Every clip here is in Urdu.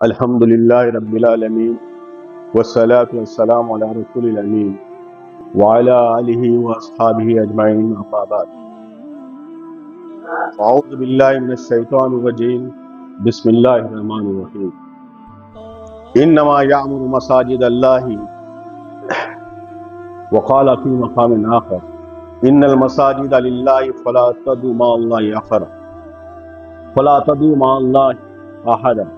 الحمد للہ رب العالمین والصلاة والسلام علی رسول الامین وعلی آلہ واصحابہ اجمعین اما بعد اعوذ باللہ من الشیطان الرجیم بسم اللہ الرحمن الرحیم انما یعمر مساجد اللہ وقال فی مقام آخر ان المساجد للہ فلا تدعوا مع اللہ احدا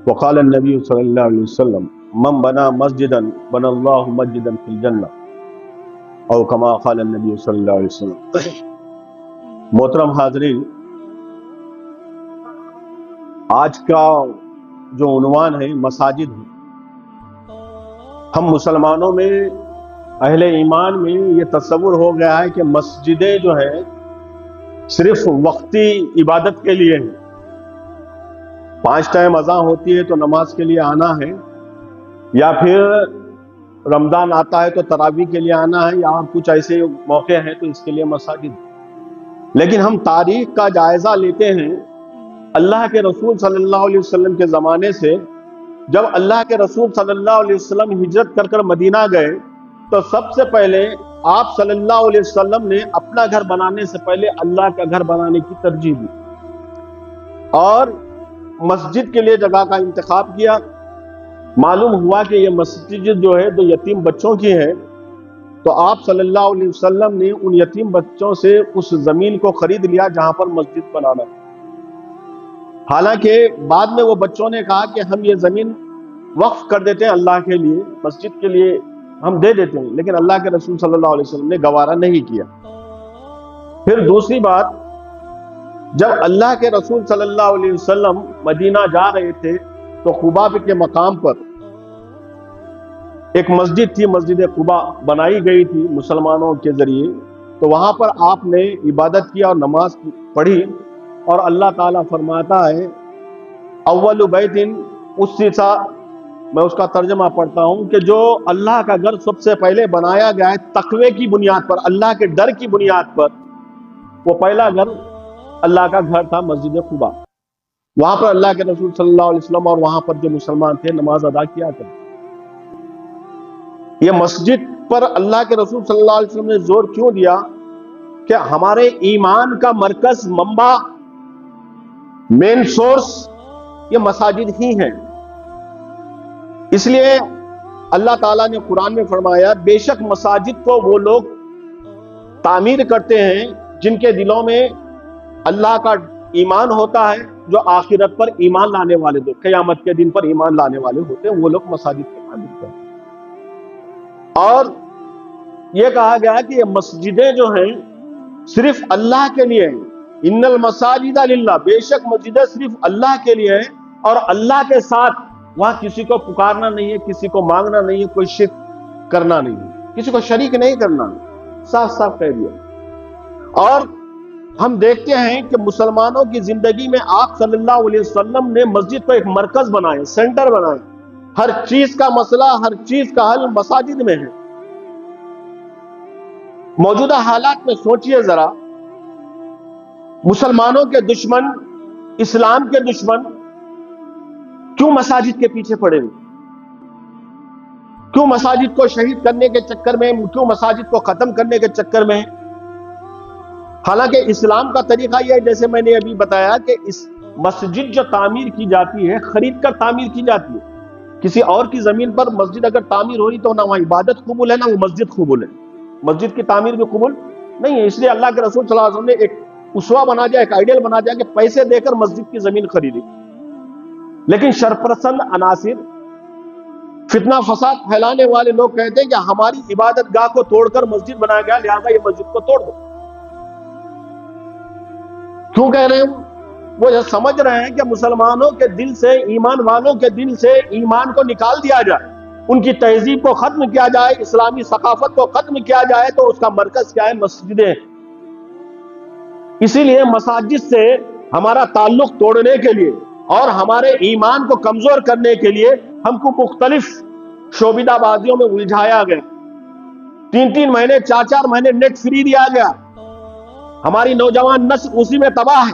وقال النبی صلی اللہ علیہ وسلم من بنا مسجدا بنا اللہ مسجدا فی الجنہ او کما قال النبی صلی اللہ علیہ وسلم۔ محترم حاضرین، آج کا جو عنوان ہے مساجد ہے۔ ہم مسلمانوں میں، اہل ایمان میں یہ تصور ہو گیا ہے کہ مسجدیں جو ہیں صرف وقتی عبادت کے لیے ہیں۔ 5 ٹائم اذان ہوتی ہے تو نماز کے لیے آنا ہے، یا پھر رمضان آتا ہے تو تراویح کے لیے آنا ہے، یا کچھ ایسے موقع ہیں تو اس کے لیے مساجد۔ لیکن ہم تاریخ کا جائزہ لیتے ہیں، اللہ کے رسول صلی اللہ علیہ وسلم کے زمانے سے جب اللہ کے رسول صلی اللہ علیہ وسلم ہجرت کر مدینہ گئے تو سب سے پہلے آپ صلی اللہ علیہ وسلم نے اپنا گھر بنانے سے پہلے اللہ کا گھر بنانے کی ترجیح دی اور مسجد کے لیے جگہ کا انتخاب کیا۔ معلوم ہوا کہ یہ مسجد جو ہے تو یتیم بچوں کی ہے، تو آپ صلی اللہ علیہ وسلم نے ان یتیم بچوں سے اس زمین کو خرید لیا جہاں پر مسجد بنانا۔ حالانکہ بعد میں وہ بچوں نے کہا کہ ہم یہ زمین وقف کر دیتے ہیں اللہ کے لیے، مسجد کے لیے ہم دے دیتے ہیں، لیکن اللہ کے رسول صلی اللہ علیہ وسلم نے گوارا نہیں کیا۔ پھر دوسری بات، جب اللہ کے رسول صلی اللہ علیہ وسلم مدینہ جا رہے تھے تو قباء کے مقام پر ایک مسجد تھی، مسجد قباء بنائی گئی تھی مسلمانوں کے ذریعے، تو وہاں پر آپ نے عبادت کیا اور نماز پڑھی، اور اللہ تعالیٰ فرماتا ہے اول بیت اسس، میں اس کا ترجمہ پڑھتا ہوں کہ جو اللہ کا گھر سب سے پہلے بنایا گیا ہے تقوی کی بنیاد پر، اللہ کے ڈر کی بنیاد پر، وہ پہلا گھر اللہ کا گھر تھا مسجد قباء۔ وہاں پر اللہ کے رسول صلی اللہ علیہ وسلم اور وہاں پر جو مسلمان تھے نماز ادا کیا کرتے۔ یہ مسجد پر اللہ کے رسول صلی اللہ علیہ وسلم نے زور کیوں دیا؟ کہ ہمارے ایمان کا مرکز، منبع، مین سورس یہ مساجد ہی ہیں۔ اس لیے اللہ تعالیٰ نے قرآن میں فرمایا بے شک مساجد کو وہ لوگ تعمیر کرتے ہیں جن کے دلوں میں اللہ کا ایمان ہوتا ہے، جو آخرت پر ایمان لانے والے لوگ، قیامت کے دن پر ایمان لانے والے ہوتے ہیں، وہ لوگ مساجد کے تعمیر کرتے ہیں۔ اور یہ کہا گیا کہ یہ مسجدیں جو ہیں صرف اللہ کے لیے ہیں۔ ان المساجد للہ، بے شک مسجدیں صرف اللہ کے لیے ہیں، اور اللہ کے ساتھ وہاں کسی کو پکارنا نہیں ہے، کسی کو مانگنا نہیں ہے، کوئی شرک کرنا نہیں ہے، کسی کو شریک نہیں کرنا، صاف صاف کہہ دیا۔ اور ہم دیکھتے ہیں کہ مسلمانوں کی زندگی میں آپ صلی اللہ علیہ وسلم نے مسجد کو ایک مرکز بنایا، سینٹر بنایا۔ ہر چیز کا مسئلہ، ہر چیز کا حل مساجد میں ہے۔ موجودہ حالات میں سوچئے ذرا، مسلمانوں کے دشمن، اسلام کے دشمن کیوں مساجد کے پیچھے پڑے ہوئے؟ کیوں مساجد کو شہید کرنے کے چکر میں، کیوں مساجد کو ختم کرنے کے چکر میں؟ حالانکہ اسلام کا طریقہ یہ ہے، جیسے میں نے ابھی بتایا، کہ اس مسجد جو تعمیر کی جاتی ہے خرید کر تعمیر کی جاتی ہے۔ کسی اور کی زمین پر مسجد اگر تعمیر ہو رہی تو نہ وہاں عبادت قبول ہے، نہ وہ مسجد قبول ہے، مسجد کی تعمیر بھی قبول نہیں ہے۔ اس لیے اللہ کے رسول صلی اللہ علیہ وسلم نے ایک اسوہ بنا دیا، ایک آئیڈیل بنا دیا کہ پیسے دے کر مسجد کی زمین خریدی۔ لیکن شرپرست عناصر، فتنہ فساد پھیلانے والے لوگ کہتے ہیں کہ ہماری عبادت گاہ کو توڑ کر مسجد بنایا گیا، لہذا یہ مسجد کو توڑ دو۔ کیوں کہہ رہے ہیں؟ وہ یہ سمجھ رہے ہیں کہ مسلمانوں کے دل سے، ایمان والوں کے دل سے ایمان کو نکال دیا جائے، ان کی تہذیب کو ختم کیا جائے، اسلامی ثقافت کو ختم کیا جائے، تو اس کا مرکز کیا ہے؟ مسجدیں۔ اسی لیے مساجد سے ہمارا تعلق توڑنے کے لیے اور ہمارے ایمان کو کمزور کرنے کے لیے ہم کو مختلف شوبیدہ بازیوں میں الجھایا گیا۔ 3 مہینے، 4 مہینے نیٹ فری دیا گیا، ہماری نوجوان نسل اسی میں تباہ ہے۔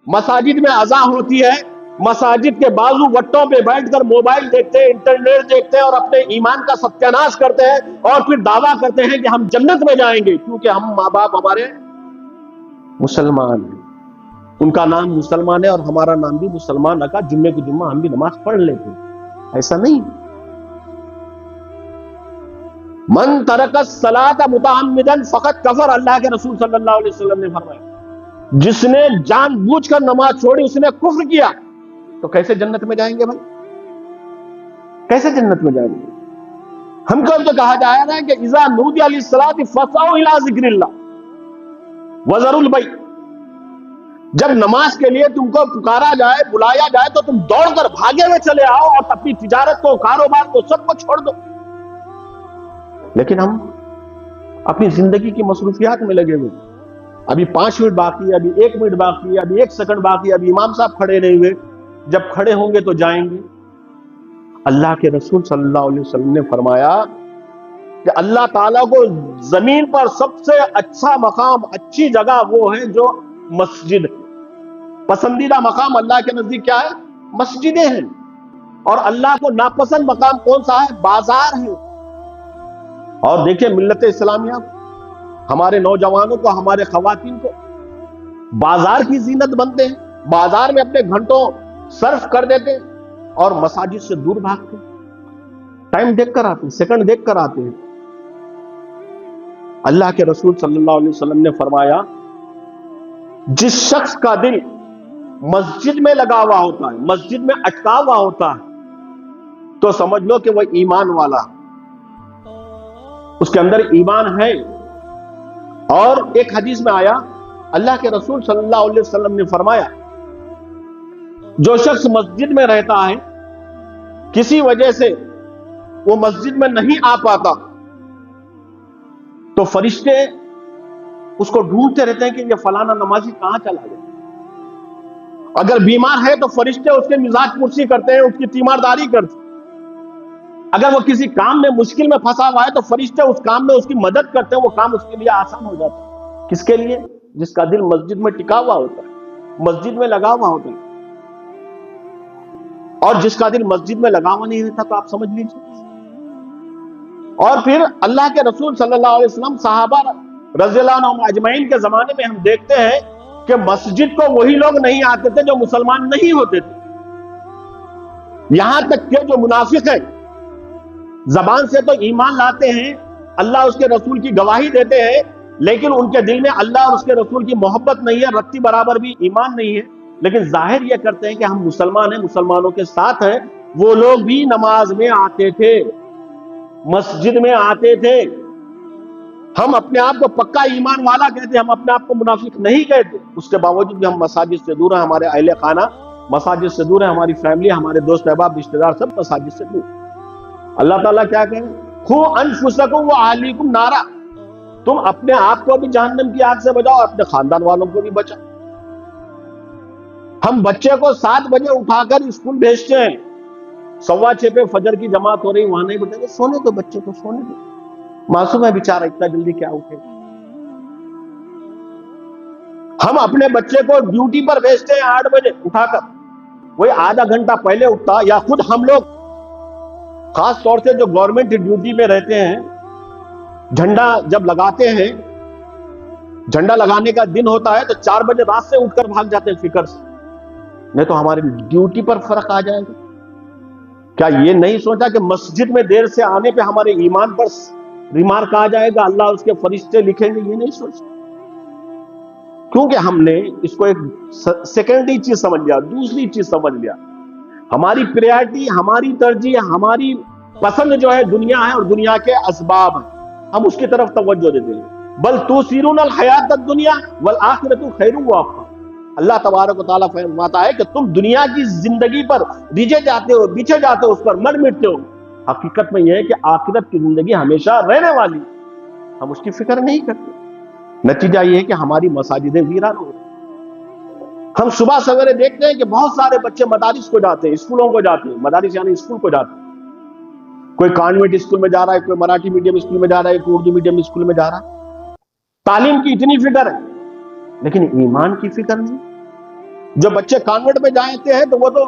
مساجد میں اذان ہوتی ہے، مساجد کے بازو وٹوں پہ بیٹھ کر موبائل دیکھتے ہیں، انٹرنیٹ دیکھتے ہیں اور اپنے ایمان کا ستیاناش کرتے ہیں اور پھر دعویٰ کرتے ہیں کہ ہم جنت میں جائیں گے کیونکہ ہم ماں باپ ہمارے مسلمان ہیں، ان کا نام مسلمان ہے اور ہمارا نام بھی مسلمان رکھا، جمعے کی جمعہ ہم بھی نماز پڑھ لیتے ہیں۔ ایسا نہیں، من ترک الصلاۃ متعمدا فقط کفر، اللہ کے رسول صلی اللہ علیہ وسلم نے فرمایا جس نے جان بوجھ کر نماز چھوڑی اس نے کفر کیا۔ تو کیسے جنت میں جائیں گے بھائی؟ کیسے جنت میں جائیں گے؟ ہم کو تو کہا جا رہا ہے کہ اذا نودی للصلاۃ فاسعوا الی ذکر اللہ وذروا البیع، جب نماز کے لیے تم کو پکارا جائے، بلایا جائے تو تم دوڑ کر بھاگے ہوئے چلے آؤ اور اپنی تجارت کو، کاروبار کو، سب کو چھوڑ دو۔ لیکن ہم اپنی زندگی کی مصروفیات میں لگے ہوئے، ابھی 5 منٹ باقی ہے، ابھی 1 منٹ باقی ہے، ابھی 1 سیکنڈ باقی ہے، ابھی امام صاحب کھڑے نہیں ہوئے، جب کھڑے ہوں گے تو جائیں گے۔ اللہ کے رسول صلی اللہ علیہ وسلم نے فرمایا کہ اللہ تعالیٰ کو زمین پر سب سے اچھا مقام، اچھی جگہ وہ ہے جو مسجد ہے۔ پسندیدہ مقام اللہ کے نزدیک کیا ہے؟ مسجدیں ہیں۔ اور اللہ کو ناپسند مقام کون سا ہے؟ بازار ہے۔ اور دیکھیں ملت اسلامیہ ہمارے نوجوانوں کو، ہمارے خواتین کو بازار کی زینت بنتے ہیں، بازار میں اپنے گھنٹوں صرف کر دیتے ہیں اور مساجد سے دور بھاگتے ہیں، ٹائم دیکھ کر آتے ہیں، سیکنڈ دیکھ کر آتے ہیں۔ اللہ کے رسول صلی اللہ علیہ وسلم نے فرمایا جس شخص کا دل مسجد میں لگا ہوا ہوتا ہے، مسجد میں اٹکا ہوا ہوتا ہے، تو سمجھ لو کہ وہ ایمان والا، اس کے اندر ایمان ہے۔ اور ایک حدیث میں آیا، اللہ کے رسول صلی اللہ علیہ وسلم نے فرمایا جو شخص مسجد میں رہتا ہے، کسی وجہ سے وہ مسجد میں نہیں آ پاتا تو فرشتے اس کو ڈھونڈتے رہتے ہیں کہ یہ فلانا نمازی کہاں چلا گیا۔ اگر بیمار ہے تو فرشتے اس کے مزاج پرسی کرتے ہیں، اس کی تیمارداری کرتے ہیں۔ اگر وہ کسی کام میں مشکل میں پھنسا ہوا ہے تو فرشتے اس کام میں اس کی مدد کرتے ہیں، وہ کام اس کے لیے آسان ہو جاتا ہے۔ کس کے لیے؟ جس کا دل مسجد میں ٹکا ہوا ہوتا ہے، مسجد میں لگا ہوا ہوتا ہے۔ اور جس کا دل مسجد میں لگا ہوا نہیں رہتا تو آپ سمجھ لیجیے۔ اور پھر اللہ کے رسول صلی اللہ علیہ وسلم، صحابہ رضی اللہ عنہم اجمعین کے زمانے میں ہم دیکھتے ہیں کہ مسجد کو وہی لوگ نہیں آتے تھے جو مسلمان نہیں ہوتے تھے، یہاں تک کہ جو منافق ہیں، زبان سے تو ایمان لاتے ہیں، اللہ اس کے رسول کی گواہی دیتے ہیں، لیکن ان کے دل میں اللہ اور اس کے رسول کی محبت نہیں ہے، رتی برابر بھی ایمان نہیں ہے، لیکن ظاہر یہ کرتے ہیں کہ ہم مسلمان ہیں، مسلمانوں کے ساتھ ہیں۔ وہ لوگ بھی نماز میں آتے تھے، مسجد میں آتے تھے۔ ہم اپنے آپ کو پکا ایمان والا کہتے ہیں، ہم اپنے آپ کو منافق نہیں کہتے، اس کے باوجود بھی ہم مساجد سے دور ہیں، ہمارے اہل خانہ مساجد سے دور ہیں، ہماری فیملی، ہمارے دوست احباب، رشتہ دار سب مساجد سے دور۔ اللہ تعالیٰ کیا کہیں؟ قُوا أَنفُسَكُمْ وَأَهْلِيكُمْ نَارًا، تم اپنے آپ کو بھی جہنم کی آگ سے بچاؤ اور اپنے خاندان والوں کو بھی بچاؤ۔ ہم بچے کو 7 بجے اٹھا کر اسکول بھیجتے ہیں، 6:15 پہ فجر کی جماعت ہو رہی، وہاں نہیں بٹھے گے، سونے دو بچے کو، سونے دو، معصوم ہے بیچارہ، اتنا جلدی کیا اٹھے۔ ہم اپنے بچے کو ڈیوٹی پر بھیجتے ہیں 8 بجے اٹھا کر، وہی آدھا گھنٹہ پہلے اٹھتا، یا خود ہم لوگ خاص طور سے جو گورنمنٹ ڈیوٹی میں رہتے ہیں، جھنڈا جب لگاتے ہیں، جھنڈا لگانے کا دن ہوتا ہے تو 4 بجے رات سے اٹھ کر بھاگ جاتے ہیں فکر سے، نہیں تو ہماری ڈیوٹی پر فرق آ جائے گا۔ کیا یہ نہیں سوچا کہ مسجد میں دیر سے آنے پہ ہمارے ایمان پر ریمارک آ جائے گا، اللہ اس کے فرشتے لکھیں گے؟ یہ نہیں سوچا، کیونکہ ہم نے اس کو ایک سیکنڈری چیز سمجھ لیا، دوسری چیز سمجھ لیا۔ ہماری پریارٹی، ہماری ترجیح، ہماری پسند جو ہے دنیا ہے اور دنیا کے اسباب ہیں، ہم اس کی طرف توجہ دیتے ہیں۔ بل تؤثرون الحیات الدنیا والآخرۃ خیر وابقیٰ، اللہ تبارک و تعالیٰ فرماتا ہے کہ تم دنیا کی زندگی پر رجے جاتے ہو، بچھے جاتے ہو، اس پر مر مٹتے ہو، حقیقت میں یہ ہے کہ آخرت کی زندگی ہمیشہ رہنے والی، ہم اس کی فکر نہیں کرتے۔ نتیجہ یہ ہے کہ ہماری مساجدیں ویران ہو رہی ہیں۔ ہم صبح سویرے دیکھتے ہیں کہ بہت سارے بچے مدارس کو جاتے ہیں، اسکولوں کو جاتے ہیں، مدارس یعنی اسکول کو جاتے ہیں، کوئی کانوینٹ اسکول میں جا رہا ہے، کوئی مراٹھی میڈیم اسکول میں جا رہا ہے، کوئی اردو میڈیم اسکول میں جا رہا ہے۔ تعلیم کی اتنی فکر ہے لیکن ایمان کی فکر نہیں۔ جو بچے کانوینٹ میں جاتے ہیں تو وہ تو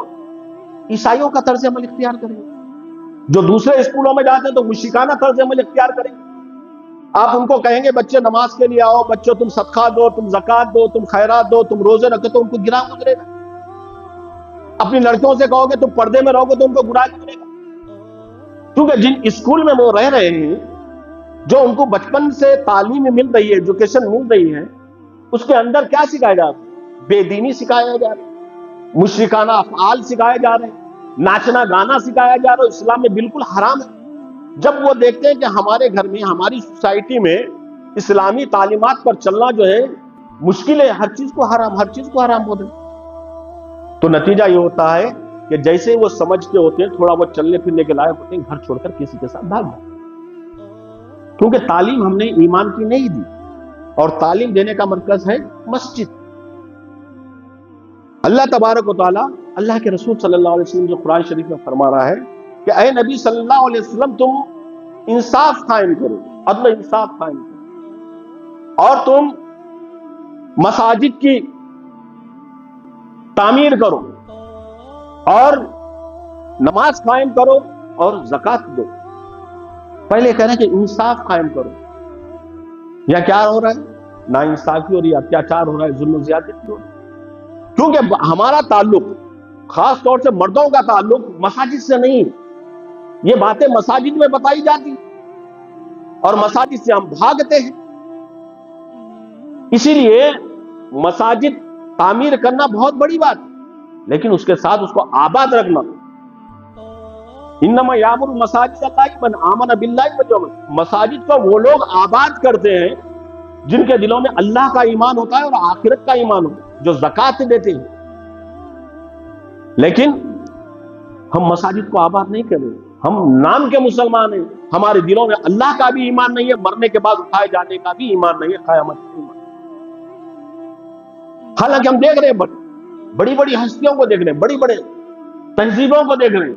عیسائیوں کا طرز عمل اختیار کریں گے، جو دوسرے اسکولوں میں جاتے ہیں تو مشرکانہ طرز عمل اختیار کریں گے۔ آپ ان کو کہیں گے بچے نماز کے لیے آؤ، بچوں تم صدقہ دو، تم زکات دو، تم خیرات دو، تم روزے رکھو، تو ان کو گناہ گزرے گا۔ اپنی لڑکیوں سے کہو گے تم پردے میں رہو گے تو ان کو گناہ گزرے گا، کیونکہ جن اسکول میں وہ رہ رہے ہیں، جو ان کو بچپن سے تعلیم مل رہی ہے، ایجوکیشن مل رہی ہے، اس کے اندر کیا سکھایا جا رہا ہے؟ بے دینی سکھایا جا رہا ہے، مشرکانہ افعال سکھائے جا رہے ہیں، ناچنا گانا سکھایا جا رہا ہے، اسلام میں بالکل حرام ہے۔ جب وہ دیکھتے ہیں کہ ہمارے گھر میں، ہماری سوسائٹی میں اسلامی تعلیمات پر چلنا جو ہے مشکل ہے، ہر چیز کو حرام ہو دیں، تو نتیجہ یہ ہوتا ہے کہ جیسے وہ سمجھتے ہوتے ہیں، تھوڑا بہت چلنے پھرنے کے لائق ہوتے ہیں، گھر چھوڑ کر کسی کے ساتھ بھاگ جاتے ہیں، کیونکہ تعلیم ہم نے ایمان کی نہیں دی، اور تعلیم دینے کا مرکز ہے مسجد۔ اللہ تبارک و تعالیٰ، اللہ کے رسول صلی اللہ علیہ وسلم جو قرآن شریف میں فرما رہا ہے کہ اے نبی صلی اللہ علیہ وسلم، تم انصاف قائم کرو، عدل و انصاف قائم کرو، اور تم مساجد کی تعمیر کرو، اور نماز قائم کرو، اور زکات دو۔ پہلے کہہ رہے ہیں کہ انصاف قائم کرو، یا کیا ہو رہا ہے؟ نا انصافی ہو رہی ہے، اتیاچار ہو رہا ہے، ظلم و زیادتی ہو رہی ہے، کیونکہ ہمارا تعلق، خاص طور سے مردوں کا تعلق، مساجد سے نہیں۔ یہ باتیں مساجد میں بتائی جاتی اور مساجد سے ہم بھاگتے ہیں۔ اسی لیے مساجد تعمیر کرنا بہت بڑی بات، لیکن اس کے ساتھ اس کو آباد رکھنا۔ انما یامر مساجد اللہ من آمن باللہ والیوم الآخر، مساجد کو وہ لوگ آباد کرتے ہیں جن کے دلوں میں اللہ کا ایمان ہوتا ہے اور آخرت کا ایمان ہوتا ہے، جو زکات دیتے ہیں۔ لیکن ہم مساجد کو آباد نہیں کر رہے، ہم نام کے مسلمان ہیں، ہمارے دلوں میں اللہ کا بھی ایمان نہیں ہے، مرنے کے بعد اٹھائے جانے کا بھی ایمان نہیں ہے، قیامت کا ایمان۔ حالانکہ ہم دیکھ رہے ہیں بڑی بڑی ہستیوں کو دیکھ رہے ہیں، بڑی بڑے تہذیبوں کو دیکھ رہے ہیں،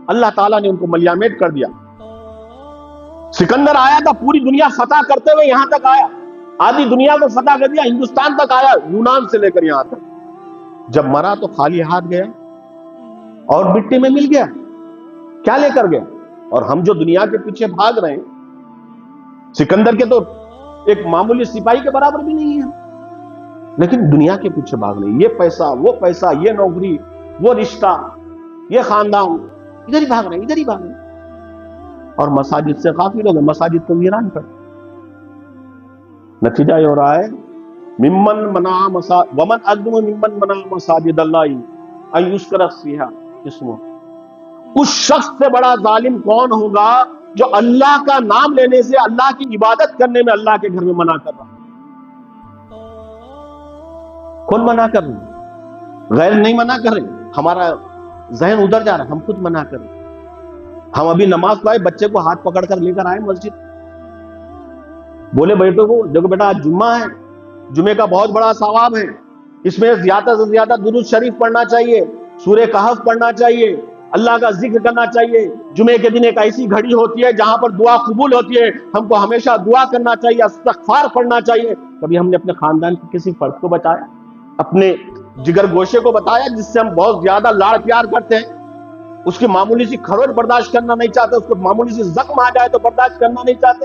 اللہ تعالیٰ نے ان کو ملیامت کر دیا۔ سکندر آیا تھا، پوری دنیا فتح کرتے ہوئے یہاں تک آیا، آدھی دنیا کو فتح کر دیا، ہندوستان تک آیا، یونان سے لے کر یہاں تک۔ جب مرا تو خالی ہاتھ گیا اور مٹی میں مل گیا، کیا لے کر گیا؟ اور ہم جو دنیا کے پیچھے بھاگ رہے ہیں، سکندر کے تو ایک معمولی سپاہی کے برابر بھی نہیں ہے، لیکن دنیا کے پیچھے بھاگ رہے ہیں، یہ پیسہ، یہ نوکری، وہ رشتہ، یہ خاندان، ادھر ہی بھاگ رہے ہیں، اور مساجد سے غافل ہو گئے، مساجد کو ویران کر۔ نتیجہ یہ ہو رہا ہے ومن اظلم ممن منع مساجد اللہ ان یذکر فیہا اسمہ، اس شخص سے بڑا ظالم کون ہوگا جو اللہ کا نام لینے سے، اللہ کی عبادت کرنے میں اللہ کے گھر میں منع کر رہا ہے؟ کون منع کر رہے ہیں؟ غیر نہیں منع کر رہے، ہمارا ذہن ادھر جا رہا ہے، ہم خود منع کر رہے ہیں۔ ہم ابھی نماز پڑھائے، بچے کو ہاتھ پکڑ کر لے کر آئے مسجد، بولے بیٹوں کو دیکھو بیٹا آج جمعہ ہے، جمعے کا بہت بڑا ثواب ہے، اس میں زیادہ سے زیادہ درود شریف پڑھنا چاہیے، سورہ کہف پڑھنا چاہیے، اللہ کا ذکر کرنا چاہیے۔ جمعے کے دن ایک ایسی گھڑی ہوتی ہے جہاں پر دعا قبول ہوتی ہے، ہم کو ہمیشہ دعا کرنا چاہیے، استغفار پڑھنا چاہیے۔ کبھی ہم نے اپنے خاندان کے کسی فرد کو بتایا، اپنے جگر گوشے کو بتایا جس سے ہم بہت زیادہ لاڑ پیار کرتے ہیں، اس کی معمولی سی کھروچ برداشت کرنا نہیں چاہتے، اس کو معمولی سی زخم آ جائے تو برداشت کرنا نہیں چاہتے،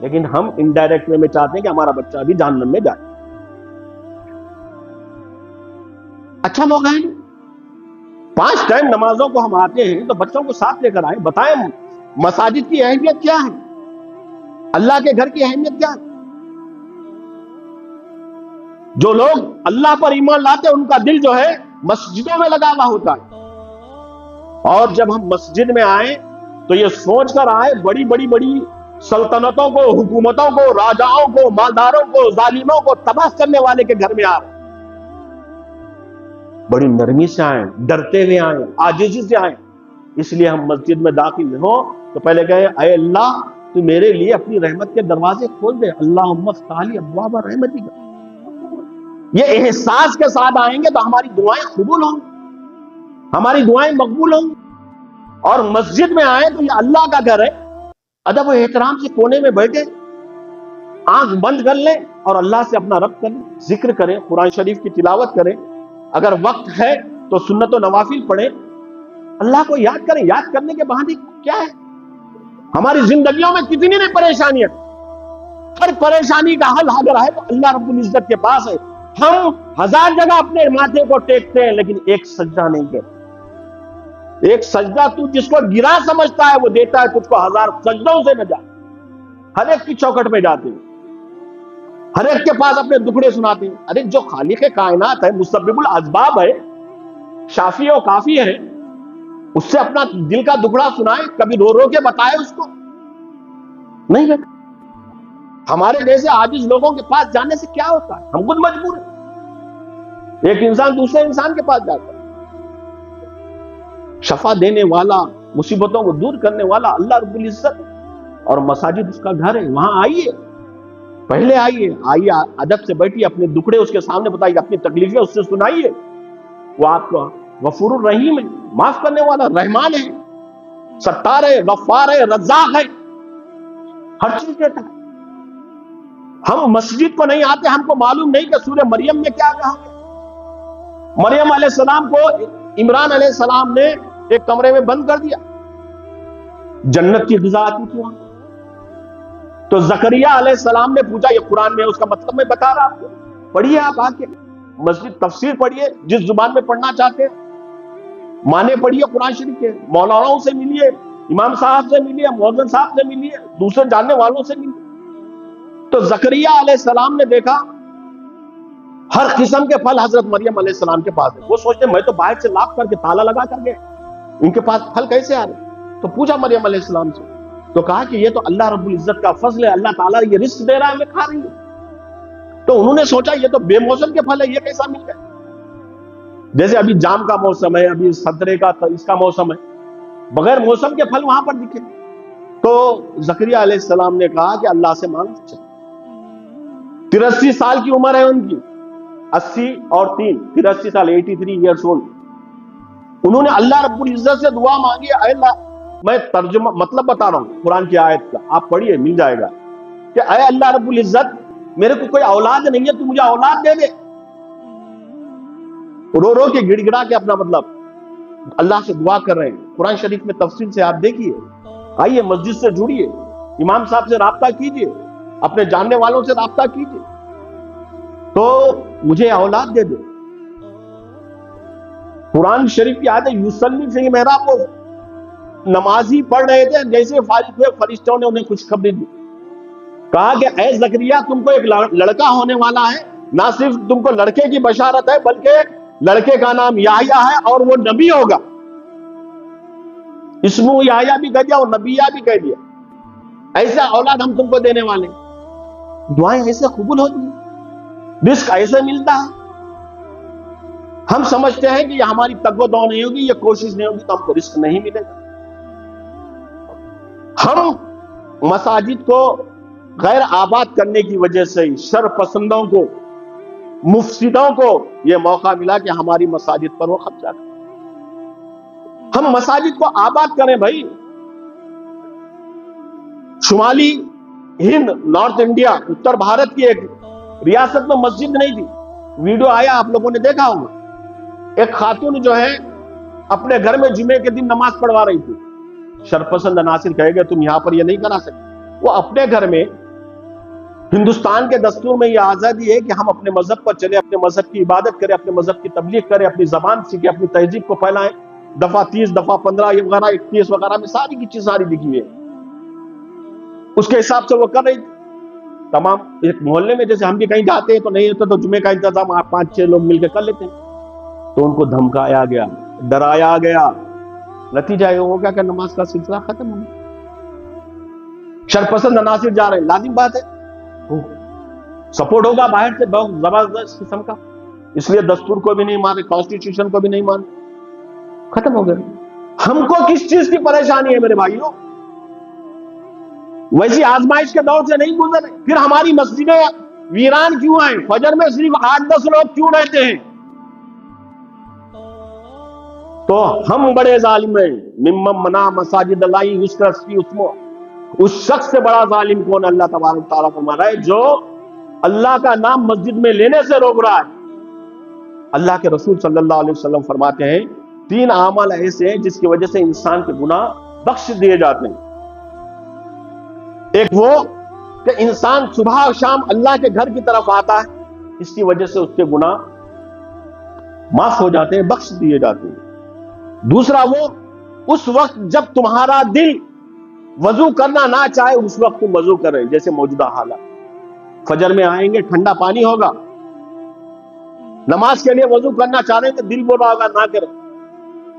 لیکن ہم انڈائریکٹ وے میں چاہتے ہیں کہ ہمارا بچہ بھی جہنم میں جائے۔ اچھا موقع ہے، 5 ٹائم نمازوں کو ہم آتے ہیں تو بچوں کو ساتھ لے کر آئیں، بتائیں مساجد کی اہمیت کیا ہے، اللہ کے گھر کی اہمیت کیا ہے۔ جو لوگ اللہ پر ایمان لاتے ہیں ان کا دل جو ہے مسجدوں میں لگا ہوا ہوتا ہے، اور جب ہم مسجد میں آئیں تو یہ سوچ کر آئے بڑی سلطنتوں کو، حکومتوں کو، راجاؤں کو، مالداروں کو، ظالموں کو تباہ کرنے والے کے گھر میں آ رہے، بڑی نرمی سے آئیں، ڈرتے ہوئے آئیں، عاجزی سے آئیں۔ اس لیے ہم مسجد میں داخل ہوں تو پہلے کہے اے اللہ تو میرے لیے اپنی رحمت کے دروازے کھول دے، اللہم افتح لی ابواب رحمتک۔ یہ احساس کے ساتھ آئیں گے تو ہماری دعائیں قبول ہوں، ہماری دعائیں مقبول ہوں۔ اور مسجد میں آئیں تو یہ اللہ کا گھر ہے، ادب و احترام سے کونے میں بیٹھے، آنکھ بند کر لیں اور اللہ سے اپنا رب کریں، ذکر کریں، قرآن شریف کی تلاوت کریں، اگر وقت ہے تو سنت و نوافل پڑھیں، اللہ کو یاد کریں. یاد کرنے کے بہانے کیا ہے؟ ہماری زندگیوں میں کتنی نہیں پریشانیاں، ہر پریشانی کا حل اگر ہے تو اللہ رب العزت کے پاس ہے. ہم 1000 جگہ اپنے ماتھے کو ٹیکتے ہیں لیکن ایک سجدہ نہیں کرتے. ایک سجدہ تو جس کو گرا سمجھتا ہے وہ دیتا ہے تجھ کو 1000 سجدوں سے نجات. ہر ایک کی چوکھٹ میں جاتے ہیں، ہر ایک کے پاس اپنے دکھڑے سناتے ہیں. ارے جو خالق کائنات ہے، مسبب الاسباب ہے، شافی و کافی ہے، اس سے اپنا دل کا دکھڑا سنائے، کبھی رو رو کے بتائے اس کو. نہیں بیٹا، ہمارے جیسے عاجز لوگوں کے پاس جانے سے کیا ہوتا ہے؟ ہم خود مجبور ہیں. ایک انسان دوسرے انسان کے پاس جاتا ہے. شفا دینے والا، مصیبتوں کو دور کرنے والا اللہ رب العزت، اور مساجد اس کا گھر ہے. وہاں آئیے، پہلے آئیے ادب سے بیٹھیے، اپنے دکھڑے اس کے سامنے بتائیے، اپنی تکلیفیں اس سے سنائیے. وہ آپ کو غفور الرحیم ہے، معاف کرنے والا، رحمان ہے، ستار ہے، غفار ہے، رزاق ہے، ہر چیز دیتا ہے. ہم مسجد کو نہیں آتے، ہم کو معلوم نہیں کہ سورہ مریم میں کیا کہا گیا. مریم علیہ السلام کو عمران علیہ السلام نے ایک کمرے میں بند کر دیا. جنت کی غذا آتی تھی وہاں. تو زکریا علیہ السلام نے پوچھا، یہ قرآن میں اس کا مطلب میں بتا رہا آپ کو، پڑھیے آپ آ کے مسجد، تفسیر پڑھیے جس زبان میں پڑھنا چاہتے ہیں، معنی پڑھیے قرآن شریف کے، مولانا سے ملیے، امام صاحب سے ملیے، مؤذن صاحب سے ملیے، دوسرے جاننے والوں سے ملیے. تو زکریا علیہ السلام نے دیکھا ہر قسم کے پھل حضرت مریم علیہ السلام کے پاس ہے. وہ سوچتے میں تو باہر سے لاک کر کے تالا لگا کر گئے، ان کے پاس پھل کیسے آ رہے؟ تو پوچھا مریم علیہ السلام سے، تو کہا کہ یہ تو اللہ رب العزت کا فضل ہے، اللہ تعالیٰ یہ رزق دے رہا ہے، میں کھا رہی ہوں. تو انہوں نے سوچا یہ تو بے موسم کے پھل ہے، یہ کیسا مل گئے؟ جیسے ابھی جام کا موسم ہے، ابھی سنترے کا، اس کا موسم ہے، بغیر موسم کے پھل وہاں پر دکھے. تو زکریا علیہ السلام نے کہا کہ اللہ سے مانگ. 83 سال کی عمر ہے ان کی، 80 اور 3، 83 سال، 83 ایئرس اولڈ. انہوں نے اللہ رب العزت سے دعا مانگی، اے اللہ، میں ترجمہ مطلب بتا رہا ہوں قرآن کی آیت کا، آپ پڑھیے مل جائے گا، کہ اے اللہ رب العزت، میرے کو کوئی اولاد نہیں ہے، تو مجھے اولاد دے دے. رو رو کے گڑ گڑا کے اپنا مطلب اللہ سے دعا کر رہے ہیں. قرآن شریف میں تفصیل سے آپ دیکھیے. آئیے مسجد سے جڑیے، امام صاحب سے رابطہ کیجیے، اپنے جاننے والوں سے رابطہ کیجیے، تو مجھے اولاد دے دے. قرآن شریف کی آیت ہے، یصلی فی محراب، وہ نمازی پڑھ رہے تھے، جیسے فارغ ہوئے فرشتوں نے انہیں خوشخبری دی. کہا کہ اے زکریا، تم کو ایک لڑکا ہونے والا ہے، نہ صرف تم کو لڑکے کی بشارت ہے بلکہ لڑکے کا نام یحییٰ ہے اور وہ نبی ہوگا. اسمہ یحییٰ بھی کہہ دیا اور نبیہ بھی کہہ دیا. ایسا اولاد ہم تم کو دینے والے. دعائیں ایسے قبول ہوتی ہیں، رزق ایسے ملتا ہے. ہم سمجھتے ہیں کہ یہ ہماری تگ و دو نہیں ہوگی، یہ کوشش نہیں ہوگی تو ہم کو رزق نہیں ملے گا. ہم مساجد کو غیر آباد کرنے کی وجہ سے شر پسندوں کو، مفسدوں کو یہ موقع ملا کہ ہماری مساجد پر وہ قبضہ کریں. ہم مساجد کو آباد کریں بھائی. شمالی ہند، نارتھ انڈیا، اتر بھارت کی ایک ریاست میں مسجد نہیں تھی. ویڈیو آیا، آپ لوگوں نے دیکھا ہوگا. ایک خاتون جو ہے اپنے گھر میں جمعے کے دن نماز پڑھوا رہی تھی. شرپسند عناصر کہے گے تم یہاں پر یہ نہیں کرا سکتے. وہ اپنے گھر میں، ہندوستان کے دستور میں یہ آزادی ہے کہ ہم اپنے مذہب پر چلے، اپنے مذہب کی عبادت کریں، اپنے مذہب کی تبلیغ کریں، اپنی زبان سیکھیں، اپنی تہذیب کو پھیلائیں. دفعہ 30، دفعہ 15 یہ وغیرہ 31 وغیرہ میں ساری کی چیز ساری لکھی ہے. اس کے حساب سے وہ کر رہی تھی. تمام ایک محلے میں جیسے ہم بھی کہیں جاتے ہیں تو نہیں ہوتا تو جمعے کا انتظام آپ 5-6 لوگ مل کے کر لیتے ہیں. تو ان کو دھمکایا گیا، ڈرایا گیا. نتیجہ یہ ہو گیا کہ نماز کا سلسلہ ختم ہو گیا. شرپسند عناصر جا رہے ہیں، لازم بات ہے سپورٹ ہوگا باہر سے بہت زبردست قسم کا. اس لیے دستور کو بھی نہیں مانے، کانسٹیٹیوشن کو بھی نہیں مانے، ختم ہو گئے. ہم کو کس چیز کی پریشانی ہے میرے بھائیوں؟ ویسی آزمائش کے دور سے نہیں گزرے. پھر ہماری مسجدیں ویران کیوں ہیں؟ فجر میں صرف 8-10 لوگ کیوں رہتے ہیں؟ تو ہم بڑے ظالم ہیں. ممن منع مساجد اللہ یذکر فیہ اسمہ. اس شخص سے بڑا ظالم کون؟ اللہ تبارک تعالیٰ فرما رہا ہے جو اللہ کا نام مسجد میں لینے سے روک رہا ہے. اللہ کے رسول صلی اللہ علیہ وسلم فرماتے ہیں 3 اعمال ایسے ہیں جس کی وجہ سے انسان کے گناہ بخش دیے جاتے ہیں۔ ایک وہ کہ انسان صبح اور شام اللہ کے گھر کی طرف آتا ہے، اس کی وجہ سے اس کے گناہ معاف ہو جاتے ہیں، بخش دیے جاتے ہیں۔ دوسرا وہ اس وقت جب تمہارا دل وضو کرنا نہ چاہے اس وقت تم وضو کریں، جیسے موجودہ حالات، فجر میں آئیں گے ٹھنڈا پانی ہوگا، نماز کے لیے وضو کرنا چاہ رہے ہیں کہ دل بول رہا ہوگا نہ کریں،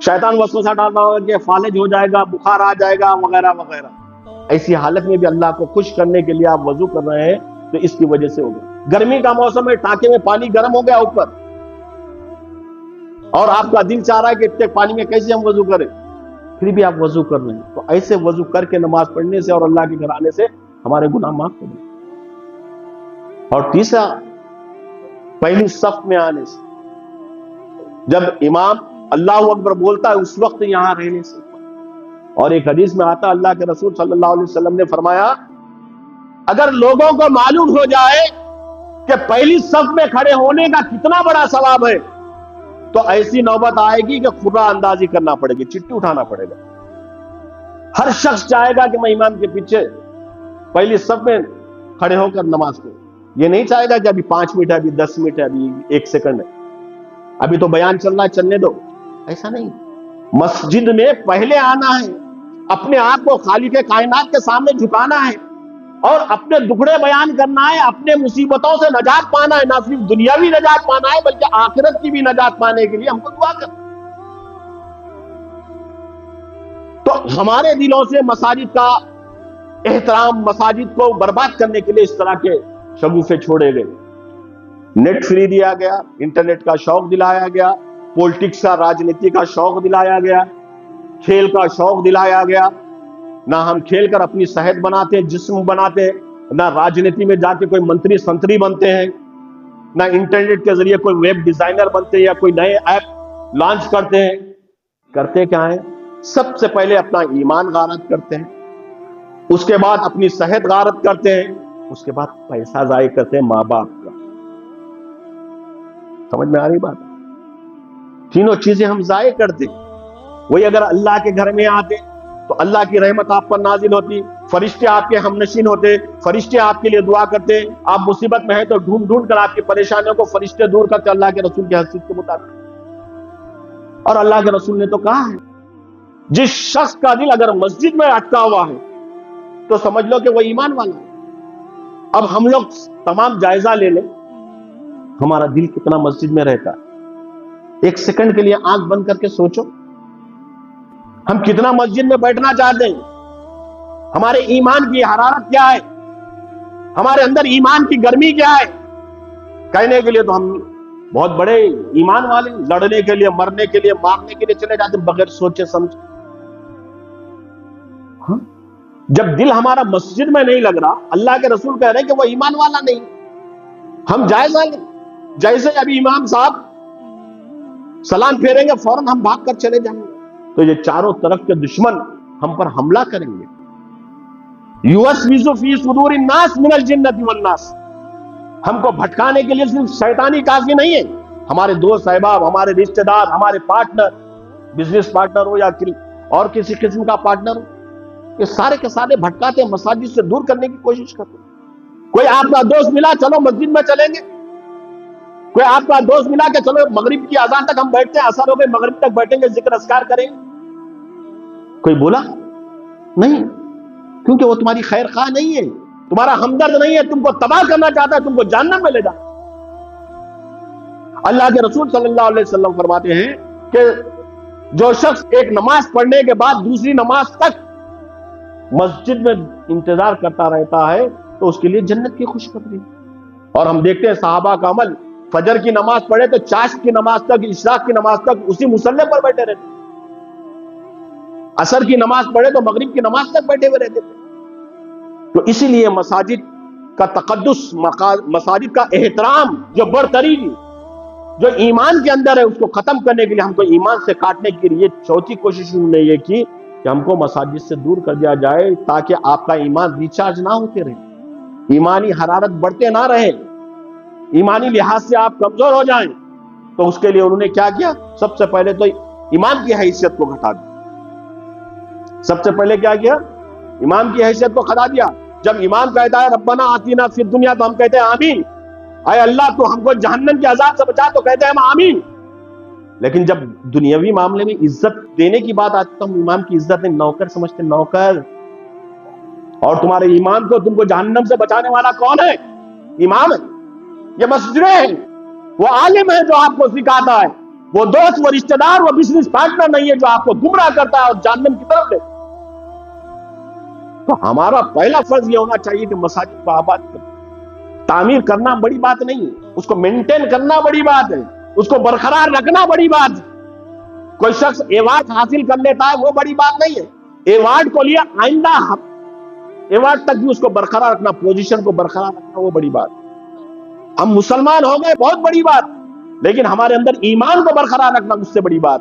شیطان وسوسہ ڈالنا ہوگا کہ فالج ہو جائے گا، بخار آ جائے گا وغیرہ وغیرہ، ایسی حالت میں بھی اللہ کو خوش کرنے کے لیے آپ وضو کر رہے ہیں تو اس کی وجہ سے ہوگا۔ گرمی کا موسم ہے، ٹانکے میں پانی گرم ہو گیا اوپر، اور آپ کا دل چاہ رہا ہے کہ اتنے پانی میں کیسے ہم وضو کریں، پھر بھی آپ وضو کر رہے ہیں، تو ایسے وضو کر کے نماز پڑھنے سے اور اللہ کے گھر آنے سے ہمارے گناہ معاف ہو گئے۔ اور تیسرا، پہلی صف میں آنے سے، جب امام اللہ اکبر بولتا ہے اس وقت یہاں رہنے سے۔ اور ایک حدیث میں آتا اللہ کے رسول صلی اللہ علیہ وسلم نے فرمایا اگر لوگوں کو معلوم ہو جائے کہ پہلی صف میں کھڑے ہونے کا کتنا بڑا ثواب ہے تو ایسی نوبت آئے گی کہ خرا اندازی کرنا پڑے گی، چٹھی اٹھانا پڑے گا۔ ہر شخص چاہے گا کہ میں امام کے پیچھے پہلی صف میں کھڑے ہو کر نماز پڑھوں، یہ نہیں چاہے گا کہ ابھی 5 منٹ ہے، ابھی 10 منٹ ہے، ابھی 1 سیکنڈ ہے، ابھی تو بیان چل رہا ہے چلنے دو، ایسا نہیں۔ مسجد میں پہلے آنا ہے، اپنے آپ کو خالق کائنات کے سامنے جھکانا ہے اور اپنے دکھڑے بیان کرنا ہے، اپنے مصیبتوں سے نجات پانا ہے، نہ صرف دنیاوی نجات پانا ہے بلکہ آخرت کی بھی نجات پانے کے لیے ہم کو دعا کرنا۔ تو ہمارے دلوں سے مساجد کا احترام، مساجد کو برباد کرنے کے لیے اس طرح کے شگوفے چھوڑے گئے۔ نیٹ فری دیا گیا، انٹرنیٹ کا شوق دلایا گیا، پولیٹکس کا، راجنیتی کا شوق دلایا گیا، کھیل کا شوق دلایا گیا۔ نہ ہم کھیل کر اپنی صحت بناتے ہیں، جسم بناتے ہیں، نہ راجنیتی میں جا کے کوئی منتری سنتری بنتے ہیں، نہ انٹرنیٹ کے ذریعے کوئی ویب ڈیزائنر بنتے ہیں یا کوئی نئے ایپ لانچ کرتے ہیں۔ کرتے کیا ہیں؟ سب سے پہلے اپنا ایمان غارت کرتے ہیں، اس کے بعد اپنی صحت غارت کرتے ہیں، اس کے بعد پیسہ ضائع کرتے ہیں ماں باپ کا۔ سمجھ میں آ رہی بات؟ تینوں چیزیں ہم ضائع کرتے۔ وہی اگر اللہ کے گھر میں آتے تو اللہ کی رحمت آپ پر نازل ہوتی، فرشتے آپ کے ہم نشین ہوتے، فرشتے آپ کے لیے دعا کرتے، آپ مصیبت میں ہیں تو ڈھونڈ ڈھونڈ کر آپ کی پریشانیوں کو فرشتے دور کرتے اللہ کے رسول کی حدیث کے مطابق۔ اور اللہ کے رسول نے تو کہا ہے جس شخص کا دل اگر مسجد میں اٹکا ہوا ہے تو سمجھ لو کہ وہ ایمان والا ہے۔ اب ہم لوگ تمام جائزہ لے لیں ہمارا دل کتنا مسجد میں رہتا ہے۔ 1 سیکنڈ کے لیے آنکھ بند کر کے سوچو ہم کتنا مسجد میں بیٹھنا چاہتے ہیں، ہمارے ایمان کی حرارت کیا ہے، ہمارے اندر ایمان کی گرمی کیا ہے۔ کہنے کے لیے تو ہم بہت بڑے ایمان والے، لڑنے کے لیے، مرنے کے لیے، مارنے کے لیے چلے جاتے ہیں بغیر سوچے سمجھے۔ جب دل ہمارا مسجد میں نہیں لگ رہا، اللہ کے رسول کہہ رہے ہیں کہ وہ ایمان والا نہیں۔ ہم جائزہ لیں، جیسے ابھی امام صاحب سلام پھیریں گے فوراً ہم بھاگ کر چلے جائیں گے تو یہ چاروں طرف کے دشمن ہم پر حملہ کریں گے۔ یوسوس فی صدور الناس من الجنۃ والناس، ہم کو بھٹکانے کے لیے صرف شیطانی کافی نہیں ہے، ہمارے دوست احباب، ہمارے رشتہ دار، ہمارے پارٹنر، بزنس پارٹنر ہو یا اور کسی قسم کا پارٹنر ہو، یہ سارے کے سارے بھٹکاتے ہیں، مساجد سے دور کرنے کی کوشش کرتے ہیں۔ کوئی آپ کا دوست ملا چلو مسجد میں چلیں گے، کوئی آپ کا دوست ملا کہ چلو مغرب کی اذان تک ہم بیٹھتے ہیں، اثر ہو گئے مغرب تک بیٹھیں گے، ذکر اذکار کریں گے، کوئی بولا نہیں، کیونکہ وہ تمہاری خیر خواہ نہیں ہے، تمہارا ہمدرد نہیں ہے، تم کو تباہ کرنا چاہتا ہے، تم کو جہنم میں لے جاتا۔ اللہ کے رسول صلی اللہ علیہ وسلم فرماتے ہیں کہ جو شخص ایک نماز پڑھنے کے بعد دوسری نماز تک مسجد میں انتظار کرتا رہتا ہے تو اس کے لیے جنت کی خوشخبری۔ اور ہم دیکھتے ہیں صحابہ کا عمل، فجر کی نماز پڑھے تو چاشت کی نماز تک، عشاء کی نماز تک اسی مصلی پر بیٹھے رہتے، عصر کی نماز پڑھے تو مغرب کی نماز تک بیٹھے ہوئے رہتے تھے۔ تو اسی لیے مساجد کا تقدس، مساجد کا احترام جو برتری جو ایمان کے اندر ہے اس کو ختم کرنے کے لیے ہم کو ایمان سے کاٹنے کے لیے چوتھی کوشش انہوں نے یہ کی کہ ہم کو مساجد سے دور کر دیا جائے تاکہ آپ کا ایمان ریچارج نہ ہوتے رہے، ایمانی حرارت بڑھتے نہ رہے، ایمانی لحاظ سے آپ کمزور ہو جائیں، تو اس کے لیے انہوں نے کیا کیا؟ سب سے پہلے تو امام کی حیثیت کو گھٹا دیا. سب سے پہلے کیا کیا؟ امام کی حیثیت کو گھٹا دیا. جب امام کہتا ہے ربنا آتینا فی الدنیا تو ہم کہتے ہیں آمین. اے اللہ تو ہم کو جہنم کے عذاب سے بچا تو کہتے ہیں ہم آمین. لیکن جب دنیاوی معاملے میں عزت دینے کی بات آتی تو ہم امام کی عزت نوکر سمجھتے ہیں، نوکر. اور تمہارے امام کو، تم کو جہنم سے بچانے والا کون ہے؟ امام ہے. یہ مسجد ہے، وہ عالم ہے جو آپ کو سکھاتا ہے، وہ دوست، وہ رشتہ دار، وہ بزنس پارٹنر نہیں ہے جو آپ کو گمراہ کرتا ہے اور جہنم کی طرف لے. تو ہمارا پہلا فرض یہ ہونا چاہیے کہ مساجد کو آباد کریں. تعمیر کرنا بڑی بات نہیں ہے، اس کو مینٹین کرنا بڑی بات ہے، اس کو برقرار رکھنا بڑی بات ہے. کوئی شخص ایوارڈ حاصل کر لیتا ہے وہ بڑی بات نہیں ہے. ایوارڈ کو لیا، آئندہ ایوارڈ تک بھی اس کو برقرار رکھنا، پوزیشن کو برقرار رکھنا وہ بڑی بات. ہم مسلمان ہو گئے بہت بڑی بات، لیکن ہمارے اندر ایمان کو برقرار رکھنا اس سے بڑی بات.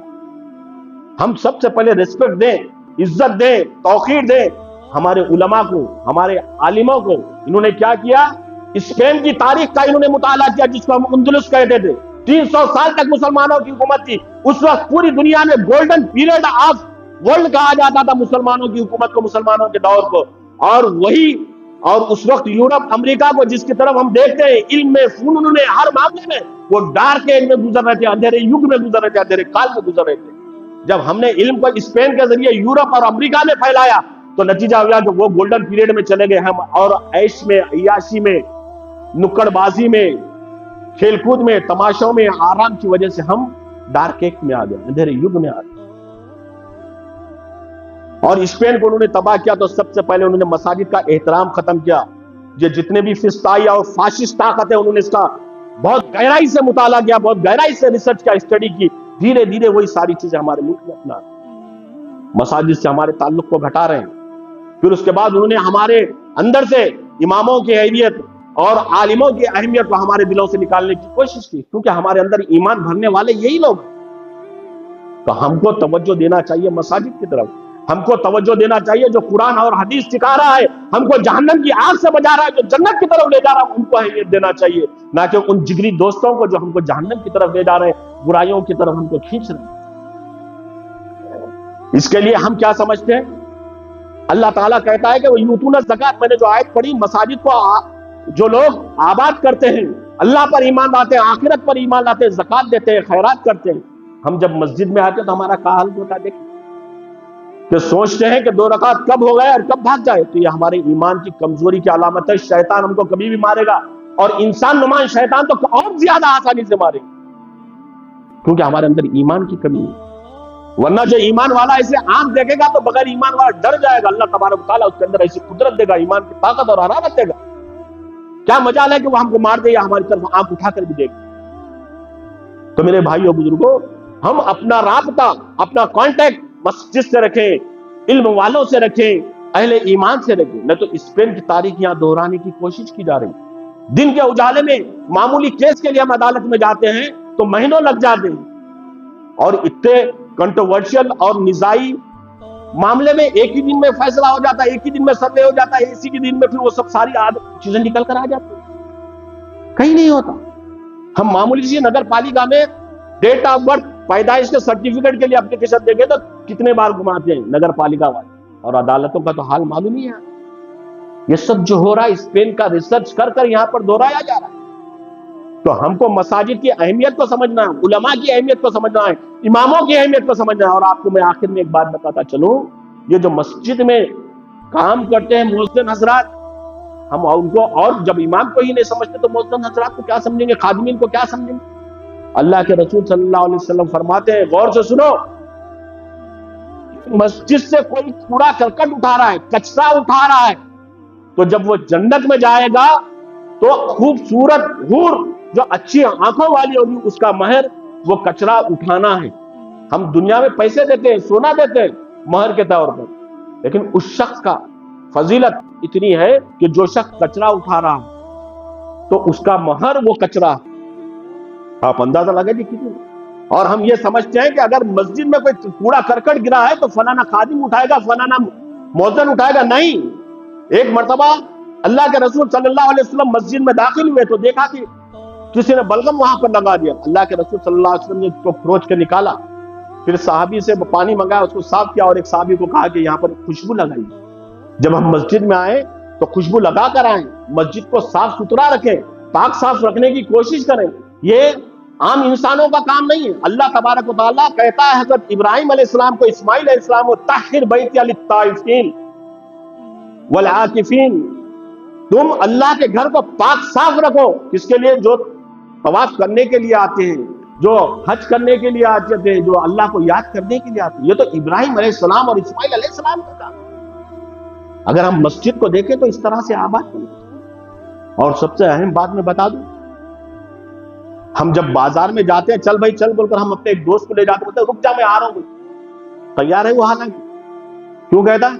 ہم سب سے پہلے ریسپیکٹ دیں، عزت دیں، توقیر دیں ہمارے علماء کو، ہمارے عالموں کو. انہوں نے کیا کیا؟ اسپین کی تاریخ کا انہوں نے مطالعہ کیا، جس کو ہم اندلس کہتے تھے. 300 سال تک مسلمانوں کی حکومت تھی. اس وقت پوری دنیا میں گولڈن پیریڈ آف ورلڈ کہا جاتا تھا مسلمانوں کی حکومت کو، مسلمانوں کے دور کو. اور اس وقت یورپ، امریکہ کو جس کی طرف ہم دیکھتے ہیں، علم میں، فنون میں، ہر معاملے میں وہ ڈارک ایج میں گزر رہے تھے، اندھیرے یگ میں گزر رہے تھے، اندھیرے کال میں گزر رہے تھے. جب ہم نے علم کو اسپین کے ذریعے یورپ اور امریکہ میں پھیلایا تو نتیجہ ہوا کہ وہ گولڈن پیریڈ میں چلے گئے ہم، اور عیش میں، عیاشی میں، نکڑ بازی میں، کھیل کود میں، تماشوں میں، آرام کی وجہ سے ہم ڈارک ایج میں آ گئے، اندھیرے یگ میں آ گئے. اور اسپین کو انہوں نے تباہ کیا تو سب سے پہلے انہوں نے مساجد کا احترام ختم کیا. یہ جتنے بھی فسطائی اور فاشسٹ طاقت ہے انہوں نے اس کا بہت گہرائی سے مطالعہ کیا، بہت گہرائی سے ریسرچ کیا، اسٹڈی کی. دھیرے دھیرے وہی ساری چیزیں ہمارے ملک میں اپنا مساجد سے ہمارے تعلق کو گھٹا رہے ہیں. پھر اس کے بعد انہوں نے ہمارے اندر سے اماموں کی اہمیت اور عالموں کی اہمیت کو ہمارے دلوں سے نکالنے کی کوشش کی، کیونکہ ہمارے اندر ایمان بھرنے والے یہی لوگ ہیں. تو ہم کو توجہ دینا چاہیے مساجد کی طرف. ہم کو توجہ دینا چاہیے جو قرآن اور حدیث سکھا رہا ہے، ہم کو جہنم کی آگ سے بچا رہا ہے، جو جنت کی طرف لے جا رہا ہے، ان کو اہمیت دینا چاہیے، نہ کہ ان جگری دوستوں کو جو ہم کو جہنم کی طرف لے جا رہے ہیں، برائیوں کی طرف ہم کو کھینچ رہے ہیں. اس کے لیے ہم کیا سمجھتے ہیں؟ اللہ تعالیٰ کہتا ہے کہ وہ یؤتون الزکات، میں نے جو آیت پڑھی، مساجد کو جو لوگ آباد کرتے ہیں، اللہ پر ایمان لاتے ہیں، آخرت پر ایمان لاتے ہیں، زکات دیتے ہیں، خیرات کرتے ہیں. ہم جب مسجد میں آتے ہیں تو ہمارا کیا حال ہوتا ہے دیکھیں، کہ سوچتے ہیں کہ 2 رکعت کب ہو گئے اور کب بھاگ جائے. تو یہ ہمارے ایمان کی کمزوری کی علامت ہے. شیطان ہم کو کبھی بھی مارے گا، اور انسان نمائن شیطان تو اور زیادہ آسانی سے مارے گا، کیونکہ ہمارے اندر ایمان کی کمی ہے. ورنہ جو ایمان والا ایسے آنکھ دیکھے گا تو بغیر ایمان والا ڈر جائے گا. اللہ تبارک و تعالیٰ اس کے اندر ایسی قدرت دے گا، ایمان کی طاقت اور حرارت دے گا. کیا مجال ہے کہ وہ ہم کو مار دے یا ہماری طرف آنکھ اٹھا کر بھی دے گا. تو میرے بھائیوں بزرگوں، ہم اپنا رابطہ، اپنا کانٹیکٹ مسجد سے رکھیں، علم والوں سے رکھیں، اہل ایمان سے رکھیں. نہ تو اسپین کی تاریخ یہاں دہرانے کی کوشش کی جا رہی. دن کے اجالے میں معمولی کیس کے لیے ہم عدالت میں جاتے ہیں تو مہینوں لگ جاتے ہیں، اور اتنے کنٹروورشل اور نزاعی معاملے میں ایک ہی دن میں فیصلہ ہو جاتا ہے، ایک ہی دن میں سروے ہو جاتا ہے، اسی کے دن میں پھر وہ سب ساری چیزیں نکل کر آ جاتی ہیں. کہیں نہیں ہوتا. ہم معمولی سی نگر پالیکا میں ڈیٹ آف برتھ، پیدائش کے سرٹیفکیٹ کے لیے اپلیکیشن دیں گے تو کتنے بار گھماتے ہیں نگر پالیکا والے. اور عدالتوں کا تو حال معلوم ہی ہے. یہ سب جو ہو رہا ہے اسپین کا ریسرچ کر کر یہاں پر دہرایا جا رہا ہے. تو ہم کو مساجد کی اہمیت کو سمجھنا ہے، علماء کی اہمیت کو سمجھنا ہے، اماموں کی اہمیت کو سمجھنا ہے. اور آپ کو میں آخر میں ایک بات بتاتا چلوں، یہ جو مسجد میں کام کرتے ہیں مؤذن حضرات، ہم ان کو، اور جب امام کو ہی نہیں سمجھتے تو مؤذن حضرات کو کیا سمجھیں گے، خادمین کو کیا سمجھیں گے. اللہ کے رسول صلی اللہ علیہ وسلم فرماتے ہیں، غور سے سنو، مسجد سے کوئی کوڑا کرکٹ اٹھا رہا ہے، کچرا اٹھا رہا ہے، تو جب وہ جنت میں جائے گا تو خوبصورت حور جو اچھی آنکھوں والی ہوگی، اس کا مہر وہ کچرا اٹھانا ہے. ہم دنیا میں پیسے دیتے ہیں، سونا دیتے ہیں مہر کے طور پر، لیکن اس شخص کا فضیلت اتنی ہے کہ جو شخص کچرا اٹھا رہا ہے تو اس کا مہر وہ کچرا. آپ اندازہ لگے جی کتنی. اور ہم یہ سمجھتے ہیں کہ اگر مسجد میں کوئی کوڑا کرکٹ گرا ہے تو فلانا خادم اٹھائے گا، فلانا مؤذن اٹھائے گا. نہیں. ایک مرتبہ اللہ کے رسول صلی اللہ علیہ وسلم مسجد میں داخل ہوئے تو دیکھا کہ کسی نے بلغم وہاں پر لگا دیا. اللہ کے رسول صلی اللہ علیہ وسلم نے اس کو کھروچ کے نکالا, پھر صحابی سے پانی منگایا, اس کو صاف کیا, اور ایک صحابی کو کہا کہ یہاں پر خوشبو لگائی. جب ہم مسجد میں آئیں تو خوشبو لگا کر آئیں, مسجد کو صاف ستھرا رکھیں, پاک صاف رکھنے کی کوشش کریں. یہ عام انسانوں کا کام نہیں ہے. اللہ تبارک و تعالیٰ کہتا ہے حضرت ابراہیم علیہ السلام کو, اسماعیل علیہ السلام کو, طہر بیتی للطائفین والعاکفین, تم اللہ کے گھر کو پاک صاف رکھو. کس کے لیے؟ جو طواف کرنے کے لیے آتے ہیں, جو حج کرنے کے لیے آتے ہیں, جو اللہ کو یاد کرنے کے لیے آتے ہیں. یہ تو ابراہیم علیہ السلام اور اسماعیل علیہ السلام کا کام. اگر ہم مسجد کو دیکھیں تو اس طرح سے آباد کریں. اور سب سے اہم بات میں بتا دوں, ہم جب بازار میں جاتے ہیں, چل بھائی چل بول کر ہم اپنے ایک دوست کو لے جاتے ہیں, رک جا میں آ رہا ہوں, تیار ہے وہ حالانکہ, کیوں کہتا ہے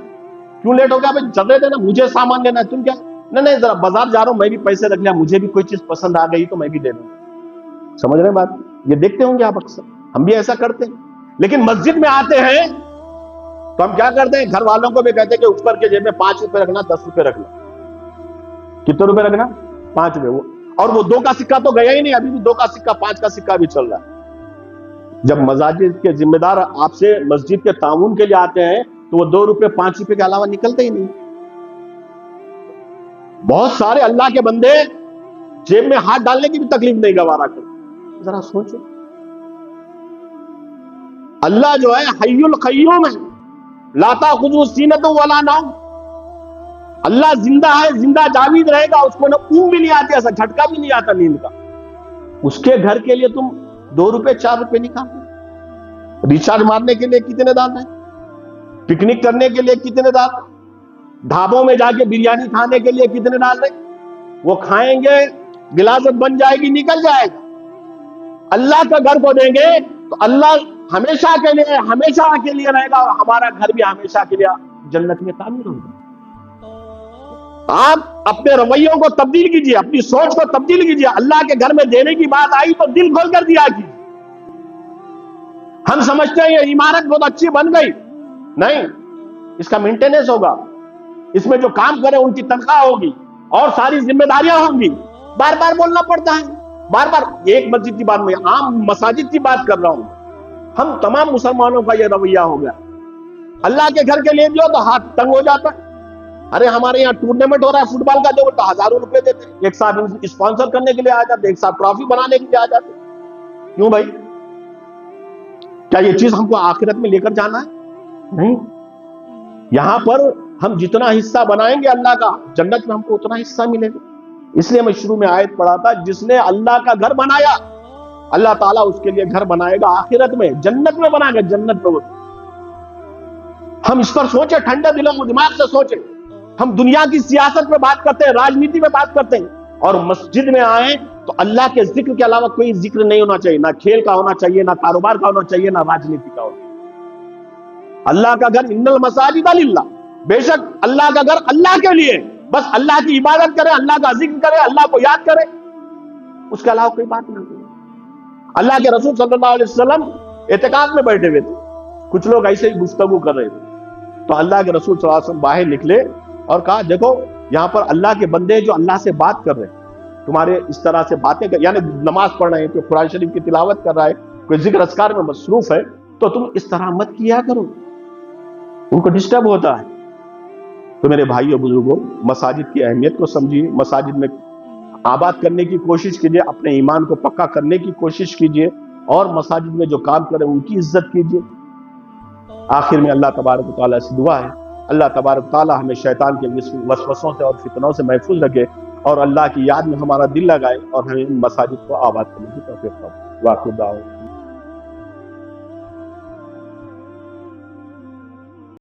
کیوں لیٹ ہو گیا؟ بھائی چل رہے تھے نا, مجھے سامان لینا ہے, تم کیا نہیں ذرا بازار جا رہا ہوں, میں بھی پیسے رکھ لیا, مجھے بھی کوئی چیز پسند آ گئی تو میں بھی دے دوں. سمجھ رہے ہیں بات؟ یہ دیکھتے ہوں گے آپ اکثر, ہم بھی ایسا کرتے ہیں. لیکن مسجد میں آتے ہیں تو ہم کیا کرتے ہیں, گھر والوں کو بھی کہتے ہیں کہ اوپر کے جیب میں 5 روپے رکھنا, 10 روپے رکھنا. کتنے روپے رکھنا؟ 5 روپے. اور وہ 2 کا سکہ تو گیا ہی نہیں, ابھی بھی 2 کا سکہ 5 کا سکہ بھی چل رہا ہے. جب مساجد کے ذمہ دار آپ سے مسجد کے تعاون کے لیے آتے ہیں تو وہ 2 روپے 5 روپے کے علاوہ نکلتے ہی نہیں. بہت سارے اللہ کے بندے جیب میں ہاتھ ڈالنے کی بھی تکلیف نہیں گوارا کرتے. ذرا سوچو, اللہ جو ہے حی القیوم ہے, لا تأخذہ سینۃ ولا نوم. اللہ زندہ ہے, زندہ جاوید رہے گا, اس کو نہ اونگ بھی نہیں آتی, ایسا جھٹکا بھی نہیں آتا نیند کا. اس کے گھر کے لیے تم 2 روپے 4 روپے نکالتے, ریچارج مارنے کے لیے کتنے ڈال رہے, پکنک کرنے کے لیے کتنے ڈال رہے, ڈھابوں میں جا کے بریانی کھانے کے لیے کتنے ڈال رہے. وہ کھائیں گے, گلازت بن جائے گی, نکل جائے گا. اللہ کا گھر کو دیں گے تو اللہ ہمیشہ کے لیے رہے گا, اور ہمارا گھر بھی ہمیشہ کے لیے جنت میں تعمیر ہوگا. آپ اپنے رویوں کو تبدیل کیجئے, اپنی سوچ کو تبدیل کیجئے. اللہ کے گھر میں دینے کی بات آئی تو دل کھول کر دیا کیجئے. ہم سمجھتے ہیں یہ عمارت بہت اچھی بن گئی, نہیں, اس کا مینٹیننس ہوگا, اس میں جو کام کرے ان کی تنخواہ ہوگی, اور ساری ذمہ داریاں ہوں گی. بار بار بولنا پڑتا ہے, بار بار. ایک مسجد کی بات میں, عام مساجد کی بات کر رہا ہوں. ہم تمام مسلمانوں کا یہ رویہ ہو گیا, اللہ کے گھر کے لیے جو تو ہاتھ تنگ ہو جاتا ہے. ارے ہمارے یہاں ٹورنامنٹ ہو رہا ہے فٹ بال کا, جو تو ہزاروں روپے دیتے, ایک ساتھ اسپانسر کرنے کے لیے آ جاتے, ایک ساتھ ٹرافی بنانے کے لیے آ جاتے. کیوں بھائی؟ کیا یہ چیز ہم کو آخرت میں لے کر جانا ہے؟ نہیں. یہاں پر ہم جتنا حصہ بنائیں گے اللہ کا, جنت میں ہم کو اتنا حصہ ملے گا. اس لیے میں شروع میں آیت پڑھا تھا, جس نے اللہ کا گھر بنایا, اللہ تعالیٰ اس کے لیے گھر بنائے گا آخرت میں, جنت میں بنائے گا, جنت میں. ہم اس پر سوچیں, ٹھنڈے دلوں کو دماغ سے سوچیں. ہم دنیا کی سیاست میں بات کرتے ہیں, راجنیتی میں بات کرتے ہیں, اور مسجد میں آئیں تو اللہ کے ذکر کے علاوہ کوئی ذکر نہیں ہونا چاہیے. نہ کھیل کا ہونا چاہیے, نہ کاروبار کا ہونا چاہیے, نہ راجنیتی کا ہونا چاہیے. اللہ کا گھر, ان المساجد للہ, بے شک اللہ کا گھر اللہ کے لیے, بس اللہ کی عبادت کرے, اللہ کا ذکر کرے, اللہ کو یاد کرے, اس کے علاوہ کوئی بات نہ کرے. اللہ کے رسول صلی اللہ علیہ وسلم اعتکاف میں بیٹھے ہوئے تھے, کچھ لوگ ایسے ہی گفتگو کر رہے تھے, تو اللہ کے رسول صلی اللہ علیہ وسلم باہر نکلے اور کہا, دیکھو یہاں پر اللہ کے بندے جو اللہ سے بات کر رہے ہیں, تمہارے اس طرح سے باتیں کر, یعنی نماز پڑھ رہے ہیں, کوئی قرآن شریف کی تلاوت کر رہا ہے, کوئی ذکر اذکار میں مصروف ہے, تو تم اس طرح مت کیا کرو, ان کو ڈسٹرب ہوتا ہے. تو میرے بھائیو بزرگوں, مساجد کی اہمیت کو سمجھیے, مساجد میں آباد کرنے کی کوشش کیجیے, اپنے ایمان کو پکا کرنے کی کوشش کیجیے, اور مساجد میں جو کام کریں ان کی عزت کیجیے. آخر میں اللہ تبارک و تعالیٰ سے دعا ہے, اللہ تبارک و تعالیٰ ہمیں شیطان کے وسوسوں سے اور فتنوں سے محفوظ رکھے, اور اللہ کی یاد میں ہمارا دل لگائے, اور ہمیں مساجد کو آباد کرنے کی توفیق دے. واقع دعوت.